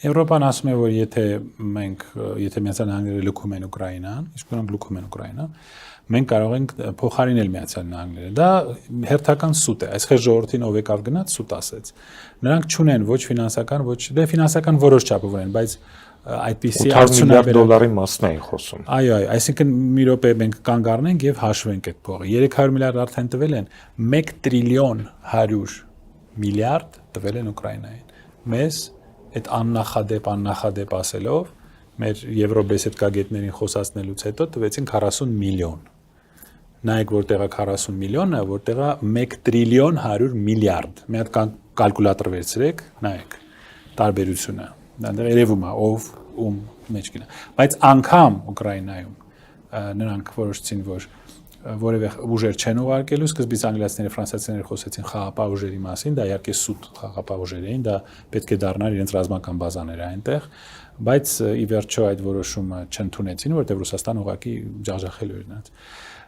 Եվրոպան ասում է, որ եթե Միացյալ Նահանգները լքում են Ուկրաինան, իսկ նրանք լքում են Ուկրաինան, մենք կարող ենք փոխարինել Միացյալ Նահանգները։ Դա հերթական սուտ է։ Այսպես ժողովրդին ով եկավ գնաց սուտ ասեց։ Նրանք չունեն ոչ ֆինանսական, ոչ ֆինանսական որոշ չափով ունեն, բայց այդպիսի $8 միլիարդ մասն էին խոսում։ Այո, այսինքն մի րոպե մենք կանգ առնենք եւ հաշվենք այդ փողը։ 300 միլիարդ արդեն տվել են, 1 տրիլիոն 100 միլիարդ տվել են Ուկրաինային։ Մեզ այդ աննախադեպ ասելով, մեր եվրոբեսեդկագետներին խոսացնելուց հետո տվեցին 40 միլիոն։ Նայեք որտեղա 40 միլիոնը, որտեղա 1 տրիլիոն 100 միլիարդ։ Մի հատ կալկուլատոր վերցրեք, նայեք տարբերությունը։ Դեռ երևում է ով ում մեջ գնա։ Բայց անգամ Ուկրաինայում նրանք որոշեցին, որ որևէ ուժեր չեն ուղարկելու, սկզբից անգլիացիները, ֆրանսիացիները խոսեցին խաղապահ ուժերի մասին, դա իհարկե սուտ խաղապահ ուժեր էին, դա պետք է դառնար իրենց ռազմական բազաները այնտեղ, բայց ի վերջո այդ որոշումը չընդունեցին, որտեղ Ռուսաստան ուղղակի ջախջախելու էր նրանց։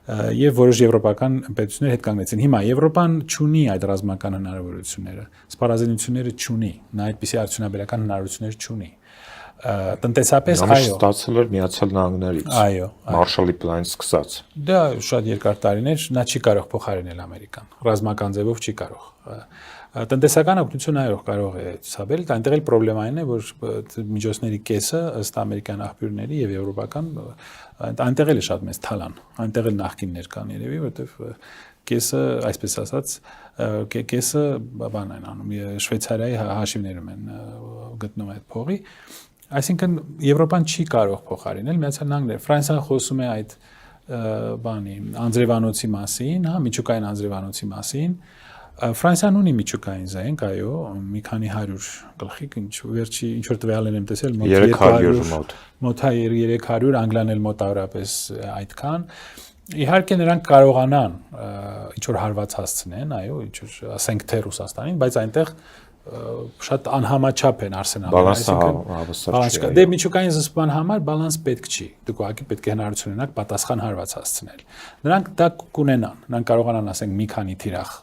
Եվ որոշ եվրոպական պետություններ հետ կանգնեցին։ Հիմա Եվրոպան չունի այդ ռազմական հնարավորությունները, սպառազինությունները չունի, նա այդպիսի արդյունաբերական հնարավորություններ չունի։ Տնտեսապես այո, ստացել էր Միացյալ Նահանգներից։ Այո, Մարշալի պլանից սկսած։ Դա շատ երկար տարիներ նա չի կարող փոխարինել Ամերիկան, ռազմական ձևով չի կարող։ Տնտեսական օգնություն այո կարող է ցուցաբերել, այնտեղ էլ պրոբլեմային է, որ միջոցների կեսը ըստ ամերիկյան աղբյուրների եւ եվրոպական այնտեղ էլ է շատ մեծ թալան, այնտեղ էլ նախկիններ կան երևի, որովհետեւ կեսը, այսպես ասած, կեսը բան են անում, Շվեյցարիայի հաշիվներում են գտնում այդ փողի, այսինքն Եվրոպան չի կարող փոխարինել Միացյալ Նահանգները։ Ֆրանսիան խոսում է այդ բանի անձրևանոցի մասին, հա, միջուկային անձրևանոցի մասին։ Ֆրանսիան ունի միջուկային զենք, այո, մի քանի 100 գլխիկ, վերջի ինչ որ տվյալներ եմ տեսել, մոտ 300, Անգլիան էլ մոտավորապես այդքան։ Իհարկե նրանք կարողանան ինչ որ հարված հասցնեն, այո, ինչ որ ասենք թե Ռուսաստանին, բայց այնտեղ շատ անհամաչափ են արսենալները, այսինքն դե միջուկային զսպման համար բալանս պետք չի։ Դուք ուղղակի պետք է հնարավորություն ունենաք պատասխան հարված հասցնել։ Նրանք դա կունենան, նրանք կարողանան ասենք մի քանի թիրախ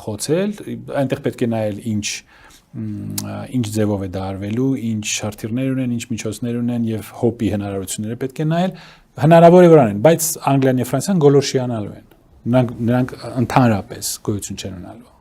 խոցել, այնտեղ պետք է նայել ինչ ձևով է դա արվելու, ինչ շարթիրներ ունեն, ինչ միջոցներ ունեն եւ հոպի հնարավորությունները պետք է նայել, հնարավոր է որ անեն, բայց Անգլիան եւ Ֆրանսիան գոլորշիանալու են։ Նրանք ընդհանրապես գոյություն չեն ունենալու։